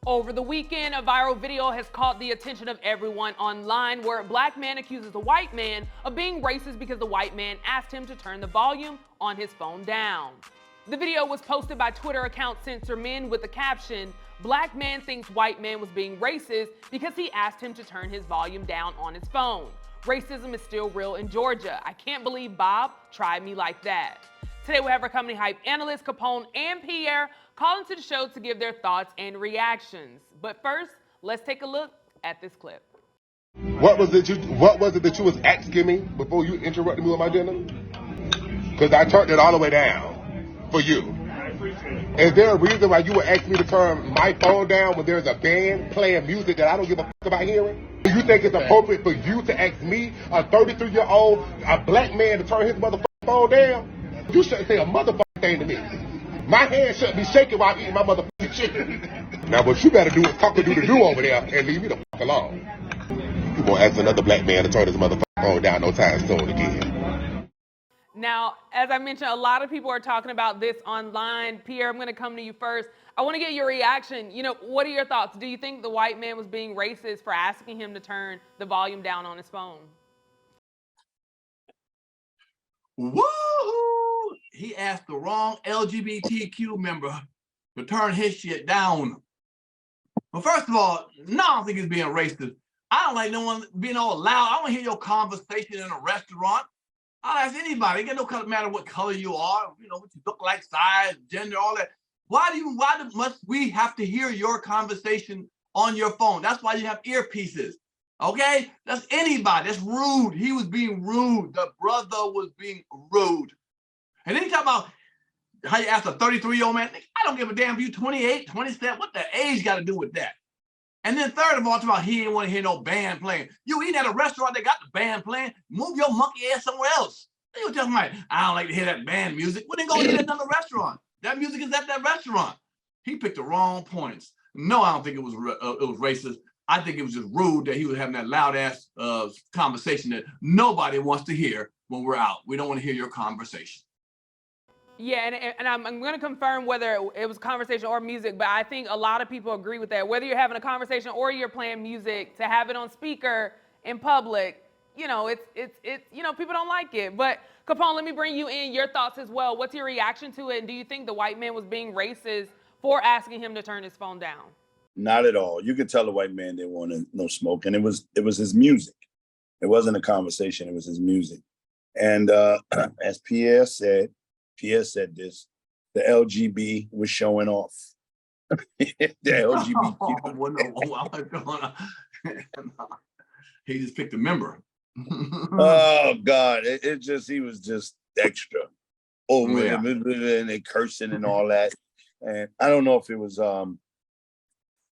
Over the weekend, a viral video has caught the attention of everyone online where a black man accuses a white man of being racist because the white man asked him to turn the volume on his phone down. The video was posted by Twitter account Censor Men with the caption, "Black man thinks white man was being racist because he asked him to turn his volume down on his phone. Racism is still real in Georgia. I can't believe Bob tried me like that." Today we have our company hype analysts Capone and Pierre calling to the show to give their thoughts and reactions. But first, let's take a look at this clip. What was it that you was asking me before you interrupted me with my dinner? Because I turned it all the way down for you. Is there a reason why you would ask me to turn my phone down when there's a band playing music that I don't give a fuck about hearing? Do you think it's appropriate for you to ask me, a 33-year-old, a black man, to turn his motherfucking phone down? You shouldn't say a motherfucking thing to me. My hand shouldn't be shaking while I'm eating my motherfucking chicken. Now what you gotta do is talk to do over there and leave me the fuck alone. You won't ask another black man to turn his motherfucking phone down no time soon again. Now, as I mentioned, a lot of people are talking about this online. Pierre, I'm gonna come to you first. I wanna get your reaction. What are your thoughts? Do you think the white man was being racist for asking him to turn the volume down on his phone? Woohoo! He asked the wrong LGBTQ member to turn his shit down. Well, first of all, no, I don't think he's being racist. I don't like no one being all loud. I don't hear your conversation in a restaurant. I'll ask anybody. It doesn't no matter what color you are, what you look like, size, gender, all that. Why must we have to hear your conversation on your phone? That's why you have earpieces. Okay? That's anybody. That's rude. He was being rude. The brother was being rude. And then you talk about how you ask a 33-year-old man, I don't give a damn if you 28, 27. What the age got to do with that? And then third of all, talk about he didn't want to hear no band playing. You eating at a restaurant that got the band playing, move your monkey ass somewhere else. You tell me, I don't like to hear that band music. Well, then go eat at another restaurant. That music is at that restaurant. He picked the wrong points. No, I don't think it was racist. I think it was just rude that he was having that loud ass conversation that nobody wants to hear when we're out. We don't want to hear your conversation. Yeah, and I'm going to confirm whether it was conversation or music, but I think a lot of people agree with that. Whether you're having a conversation or you're playing music, to have it on speaker in public, it's people don't like it. But Capone, let me bring you in, your thoughts as well. What's your reaction to it? And do you think the white man was being racist for asking him to turn his phone down? Not at all. You could tell the white man didn't want no smoke, and it was his music. It wasn't a conversation. It was his music. And as Pierre said this, the LGB was showing off. The LGBTQ. He just picked a member. Oh God! He was just extra over it, and cursing and all that. And I don't know if it was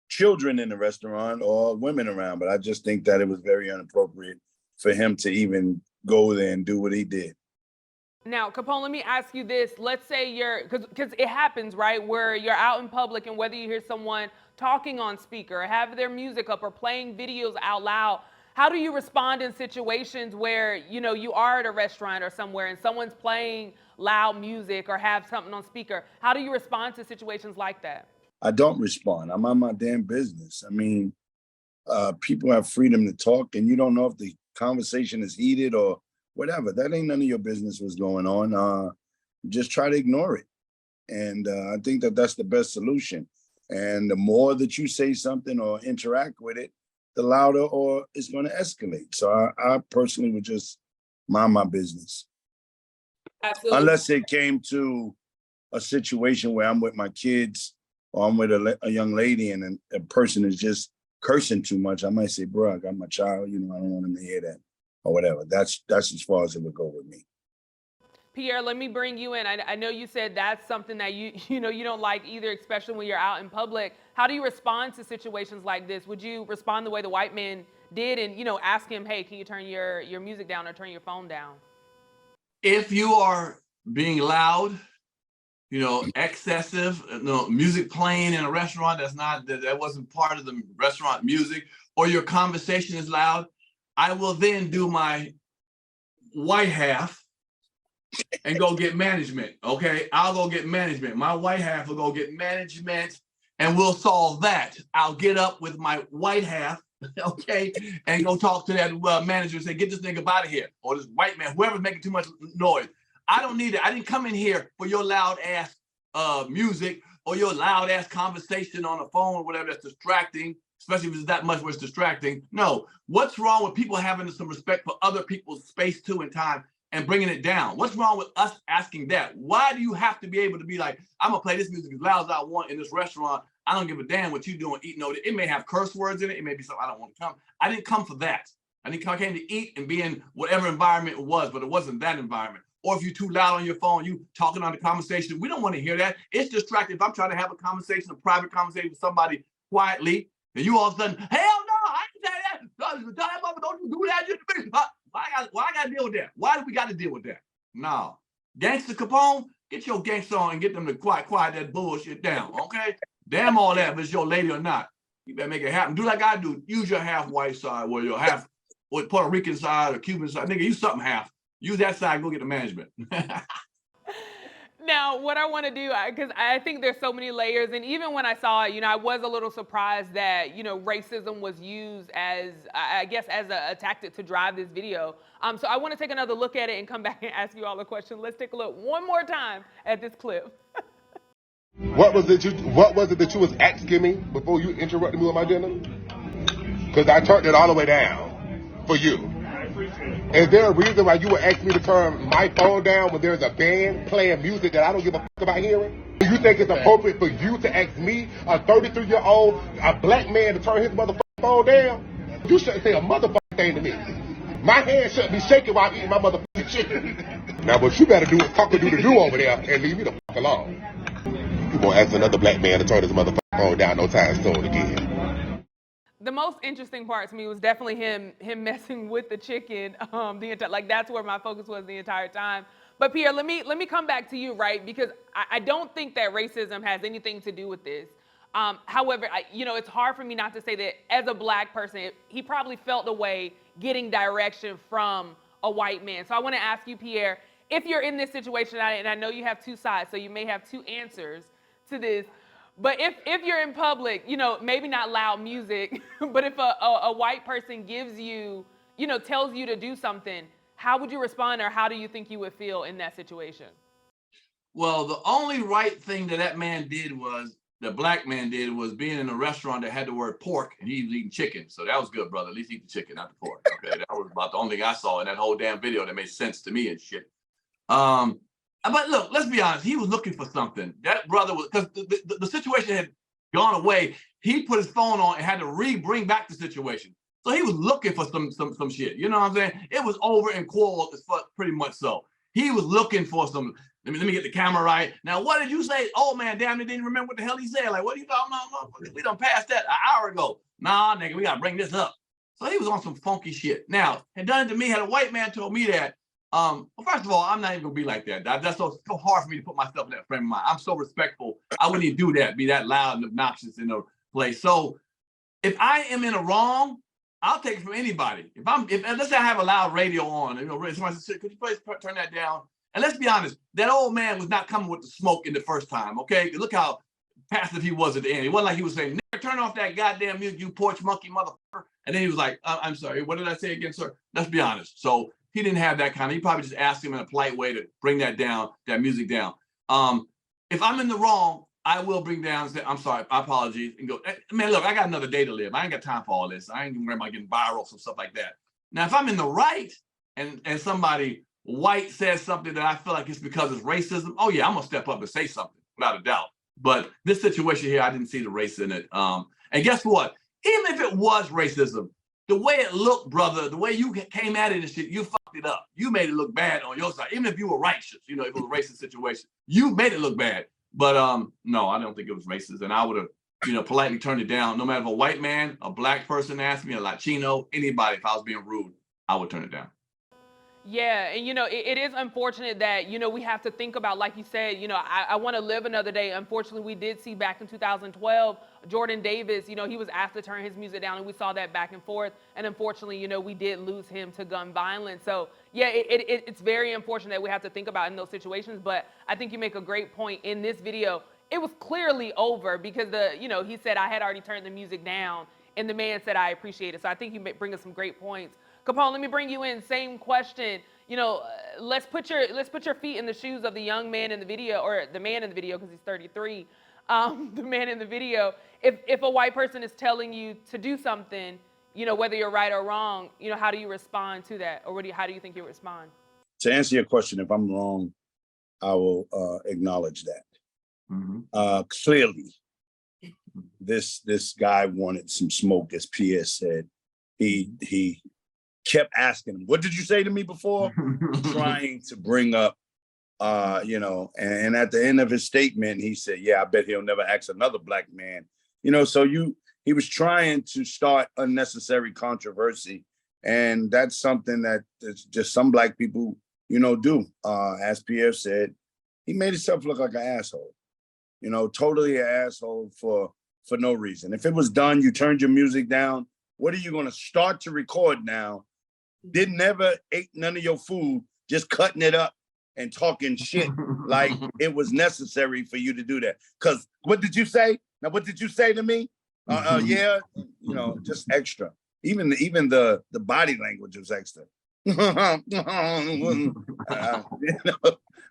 children in the restaurant or women around, but I just think that it was very inappropriate for him to even go there and do what he did. Now, Capone, let me ask you this. Let's say because it happens, right, where you're out in public and whether you hear someone talking on speaker or have their music up or playing videos out loud, how do you respond in situations where, you are at a restaurant or somewhere and someone's playing loud music or have something on speaker? How do you respond to situations like that? I don't respond. I'm on my damn business. I mean, people have freedom to talk, and you don't know if the conversation is heated or whatever. That ain't none of your business what's going on. Just try to ignore it. And I think that that's the best solution. And the more that you say something or interact with it, the louder or it's going to escalate. So I personally would just mind my business. Absolutely. Unless it came to a situation where I'm with my kids or I'm with a young lady and a person is just cursing too much, I might say, bro, I got my child, I don't want him to hear that or whatever. That's as far as it would go with me. Pierre, let me bring you in. I know you said that's something that you don't like either, especially when you're out in public. How do you respond to situations like this? Would you respond the way the white man did and, ask him, hey, can you turn your music down or turn your phone down? If you are being loud, excessive, music playing in a restaurant that wasn't part of the restaurant music, or your conversation is loud, I will then do my white half and go get management, okay? I'll go get management. My white half will go get management and we'll solve that. I'll get up with my white half, okay, and go talk to that manager and say, get this nigga out of here, or this white man, whoever's making too much noise. I don't need it. I didn't come in here for your loud ass music or your loud ass conversation on the phone or whatever that's distracting, especially if it's that much where it's distracting. No, what's wrong with people having some respect for other people's space too and time and bringing it down? What's wrong with us asking that? Why do you have to be able to be like, I'm gonna play this music as loud as I want in this restaurant. I don't give a damn what you doing, eating over there. It may have curse words in it. It may be something I don't want to come. I didn't come for that. I came to eat and be in whatever environment it was, but it wasn't that environment. Or if you're too loud on your phone, you talking on the conversation, we don't want to hear that. It's distracting. If I'm trying to have a conversation, a private conversation with somebody quietly, and you all of a sudden, hell no, I ain't say that. Don't you do that to me. Why I got to deal with that? Why do we got to deal with that? No. Gangsta Capone, get your gangsta on and get them to quiet that bullshit down, okay? Damn all that, if it's your lady or not. You better make it happen. Do like I do. Use your half white side, or your half or Puerto Rican side or Cuban side. Nigga, use something half. Use that side, go get the management. Now, what I want to do, because I think there's so many layers, and even when I saw it, I was a little surprised that, racism was used as, I guess, as a tactic to drive this video. So I want to take another look at it and come back and ask you all a question. Let's take a look one more time at this clip. What was it that you was asking me before you interrupted me with my dinner? Because I turned it all the way down for you. Is there a reason why you would ask me to turn my phone down when there's a band playing music that I don't give a fuck about hearing? Do you think it's appropriate for you to ask me, a 33-year-old, a black man, to turn his motherfucking phone down? You shouldn't say a motherfucking thing to me. My hand shouldn't be shaking while I'm eating my motherfucking chicken. Now what you better do is cock-a-doodle-doo over there and leave me the fuck alone. You won't ask another black man to turn his motherfucking phone down no time soon again. The most interesting part to me was definitely him messing with the chicken. That's where my focus was the entire time. But Pierre, let me come back to you, right? Because I don't think that racism has anything to do with this. However, it's hard for me not to say that as a black person, he probably felt the way getting direction from a white man. So I want to ask you, Pierre, if you're in this situation, and I know you have two sides, so you may have two answers to this. But if you're in public, maybe not loud music, but if a white person gives you, tells you to do something, how would you respond, or how do you think you would feel in that situation? Well, the only right thing that man did was, the black man did, was being in a restaurant that had the word pork, and he was eating chicken. So that was good, brother. At least eat the chicken, not the pork. Okay, that was about the only thing I saw in that whole damn video that made sense to me and shit. But look, let's be honest. He was looking for something. That brother was, because the situation had gone away. He put his phone on and had to bring back the situation. So he was looking for some shit. You know what I'm saying? It was over and cold as fuck, pretty much so. He was looking for some. Let me get the camera right. Now, what did you say? Oh man, damn, they didn't remember what the hell he said. Like, what are you talking about? We done passed that an hour ago. Nah, nigga, we gotta bring this up. So he was on some funky shit. Now, had done it to me. Had a white man told me that. Well, first of all, I'm not even gonna be like that. That's so hard for me to put myself in that frame of mind. I'm so respectful. I wouldn't even do that, be that loud and obnoxious in the place. So if I am in a wrong, I'll take it from anybody. If let's say I have a loud radio on, somebody says, could you please turn that down? And let's be honest, that old man was not coming with the smoke in the first time, okay? Look how passive he was at the end. It wasn't like he was saying, nigga, turn off that goddamn music, you porch monkey motherfucker. And then he was like, I'm sorry, what did I say again, sir? Let's be honest. So he didn't have that kind of, he probably just asked him in a polite way to bring that down, that music down. If I'm in the wrong, I will bring down and say, I'm sorry, my apologies, and go, man, look, I got another day to live. I ain't got time for all this. I ain't even worried about getting viral, some stuff like that. Now, if I'm in the right and somebody white says something that I feel like it's because it's racism, oh yeah, I'm gonna step up and say something, without a doubt. But this situation here, I didn't see the race in it. And guess what? Even if it was racism, the way it looked, brother, the way you came at it and shit, you fucked it up. You made it look bad on your side. Even if you were righteous, if it was a racist situation, you made it look bad. But no, I don't think it was racist. And I would have, politely turned it down. No matter if a white man, a black person asked me, a Latino, anybody, if I was being rude, I would turn it down. Yeah, and it is unfortunate that, we have to think about, like you said, I want to live another day. Unfortunately, we did see back in 2012, Jordan Davis, he was asked to turn his music down, and we saw that back and forth. And unfortunately, we did lose him to gun violence. So yeah, it's very unfortunate that we have to think about in those situations. But I think you make a great point in this video. it was clearly over because he said I had already turned the music down, and the man said I appreciate it. So I think you bring us some great points. Capone, let me bring you in. Same question. Let's put your feet in the shoes of the young man in the video, or the man in the video because he's 33. The man in the video. If a white person is telling you to do something, whether you're right or wrong, how do you respond to that, or how do you think you respond? To answer your question, if I'm wrong, I will acknowledge that. Mm-hmm. Clearly, this guy wanted some smoke, as Pierre said. He kept asking him, "What did you say to me before?" Trying to bring up, and at the end of his statement, he said, "Yeah, I bet he'll never ask another black man." So he was trying to start unnecessary controversy, and that's something that just some black people, do. As Pierre said, he made himself look like an asshole. Totally an asshole for no reason. If it was done, you turned your music down. What are you going to start to record now? Didn't never ate none of your food, just cutting it up and talking shit like it was necessary for you to do that. Because what did you say? Now, what did you say to me? Yeah, just extra. Even the body language was extra.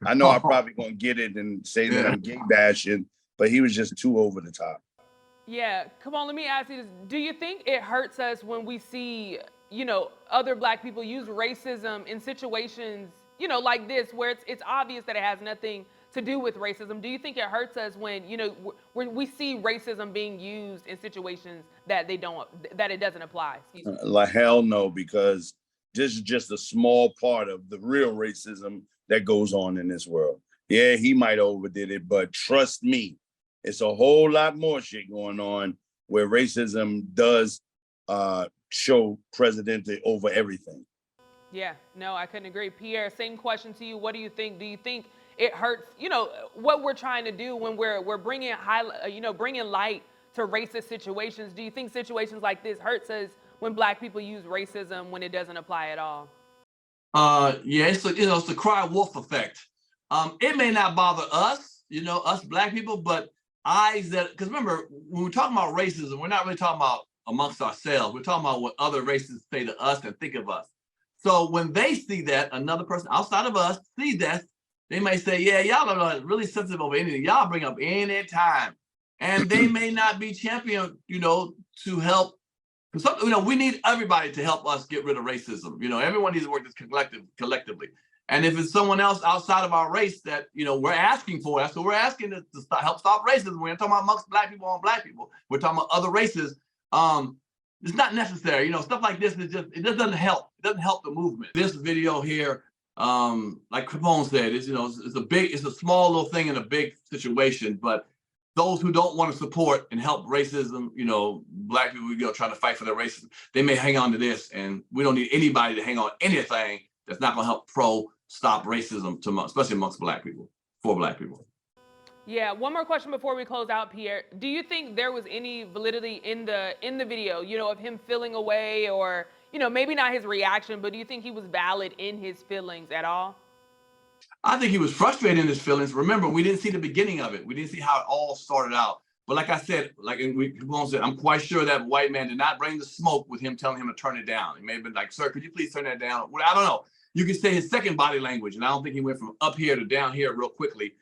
I know I'm probably gonna get it and say that I'm gay bashing, but he was just too over the top. Yeah, come on, let me ask you this. Do you think it hurts us when we see, other black people use racism in situations, like this, where it's obvious that it has nothing to do with racism? Do you think it hurts us when we see racism being used in situations that it doesn't apply? Like hell no, because this is just a small part of the real racism that goes on in this world. Yeah, he might have overdid it, but trust me, it's a whole lot more shit going on where racism does show precedence over everything. Yeah, no, I couldn't agree. Pierre, same question to you. What do you think? Do you think it hurts, what we're trying to do when we're bringing bringing light to racist situations? Do you think situations like this hurts us when black people use racism when it doesn't apply at all? Yeah, it's the cry wolf effect. It may not bother us, us black people, but because remember, when we're talking about racism, we're not really talking about amongst ourselves. We're talking about what other races say to us and think of us. So when they see that, another person outside of us see that, they may say, yeah, y'all are really sensitive over anything. Y'all bring up any time. And they may not be champion, to help. Because we need everybody to help us get rid of racism. Everyone needs to work this collectively. And if it's someone else outside of our race that, we're asking for, that's what we're asking to help stop racism. We're not talking about amongst black people on black people. We're talking about other races. It's not necessary. Stuff like this it doesn't help. It doesn't help the movement. This video here, like Capone said, it's a small little thing in a big situation, but those who don't want to support and help racism, black people, trying to fight for their racism, they may hang on to this, and we don't need anybody to hang on anything that's not going to help stop racism, especially amongst black people, for black people. Yeah, one more question before we close out, Pierre. Do you think there was any validity in the video, of him feeling away, or, maybe not his reaction, but do you think he was valid in his feelings at all? I think he was frustrated in his feelings. Remember, we didn't see the beginning of it. We didn't see how it all started out. But like I said, I'm quite sure that white man did not bring the smoke with him telling him to turn it down. He may have been like, sir, could you please turn that down? Well, I don't know. You can say his second body language, and I don't think he went from up here to down here real quickly.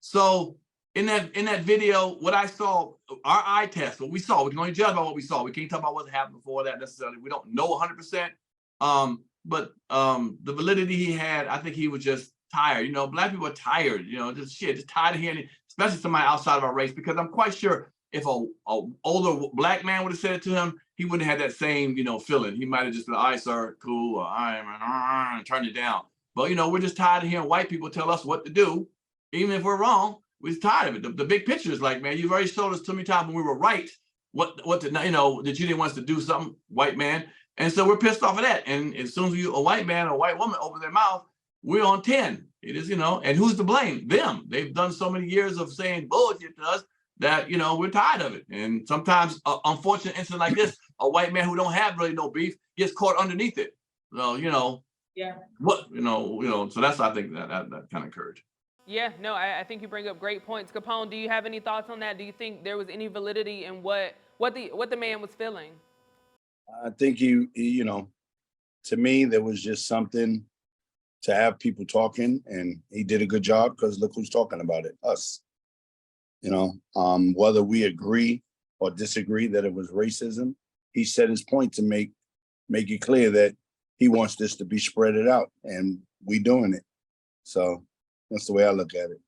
So in that video, what I saw, our eye test, what we saw, we can only judge by what we saw. We can't talk about what happened before that necessarily. We don't know 100%. But the validity he had, I think he was just tired. Black people are tired, just tired of hearing it, especially somebody outside of our race, because I'm quite sure if a older black man would have said it to him, he wouldn't have that same, feeling. He might have just been, all right, sir, cool, all right, and turned it down. But, we're just tired of hearing white people tell us what to do. Even if we're wrong, we're tired of it. The big picture is like, man, you've already showed us too many times when we were right, what to, that you didn't want us to do something, white man. And so we're pissed off of that. And as soon as a white man or a white woman open their mouth, we're on 10. It is, and who's to blame? Them. They've done so many years of saying bullshit to us that, we're tired of it. And sometimes, unfortunate incident like this, a white man who don't have really no beef gets caught underneath it. So, yeah. So that's, I think, that kind of encouraged. Yeah, no, I think you bring up great points. Capone, do you have any thoughts on that? Do you think there was any validity in what the man was feeling? I think to me, there was just something to have people talking, and he did a good job because look who's talking about it, us. Whether we agree or disagree that it was racism, he said his point to make it clear that he wants this to be spreaded out, and we doing it. So that's the way I look at it.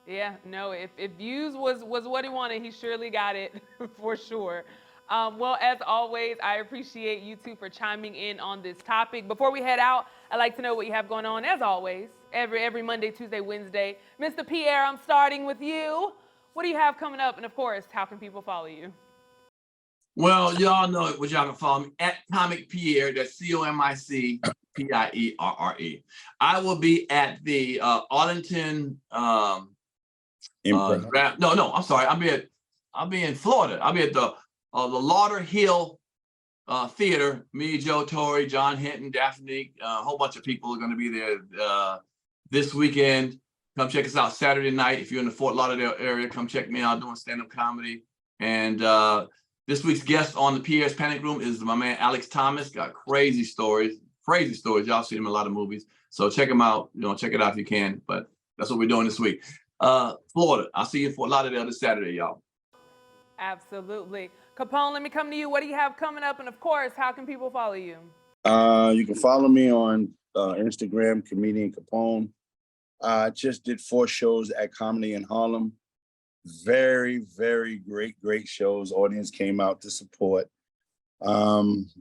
Yeah, no, if views was what he wanted, he surely got it for sure. Well, as always, I appreciate you two for chiming in on this topic. Before we head out, I'd like to know what you have going on, as always, every Monday, Tuesday, Wednesday. Mr. Pierre, I'm starting with you. What do you have coming up? And of course, how can people follow you? Well, y'all know it, but y'all can follow me at Comic Pierre. That's COMICPIERRE. I will be at the Arlington. Improv. No, I'm sorry. I'll be in Florida. I'll be at the Lauderhill Theater. Me, Joe Torre, John Hinton, Daphne, a whole bunch of people are going to be there this weekend. Come check us out Saturday night. If you're in the Fort Lauderdale area, come check me out doing stand-up comedy. And this week's guest on the Pierre's Panic Room is my man Alex Thomas. Got crazy stories. Y'all seen him in a lot of movies. So check him out. Check it out if you can. But that's what we're doing this week. Florida. I'll see you in Fort Lauderdale this Saturday, y'all. Absolutely. Capone, let me come to you. What do you have coming up? And of course, how can people follow you? You can follow me on Instagram, Comedian Capone. I just did 4 shows at Comedy in Harlem. Very, very great shows. Audience came out to support.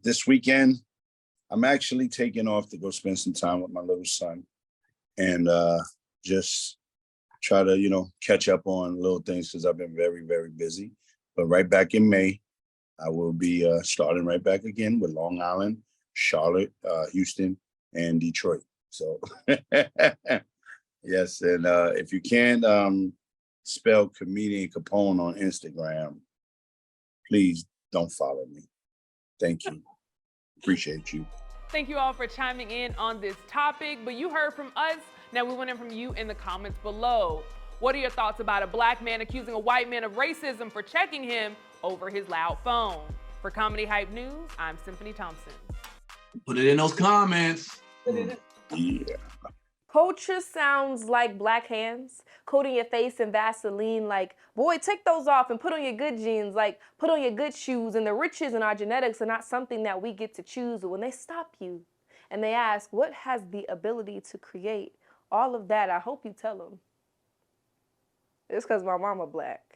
This weekend, I'm actually taking off to go spend some time with my little son and just try to, catch up on little things because I've been very, very busy. But right back in May, I will be starting right back again with Long Island, Charlotte, Houston, and Detroit. So yes, and if you can't spell Comedian Capone on Instagram, please don't follow me. Thank you. Appreciate you. Thank you all for chiming in on this topic, but you heard from us. Now we want to hear from you in the comments below. What are your thoughts about a black man accusing a white man of racism for checking him over his loud phone? For Comedy Hype News, I'm Symphony Thompson. Put it in those comments. Yeah. Culture sounds like black hands, coating your face in Vaseline like, boy, take those off and put on your good jeans, like put on your good shoes. And the riches in our genetics are not something that we get to choose. But when they stop you and they ask, what has the ability to create all of that? I hope you tell them. It's because my mama black.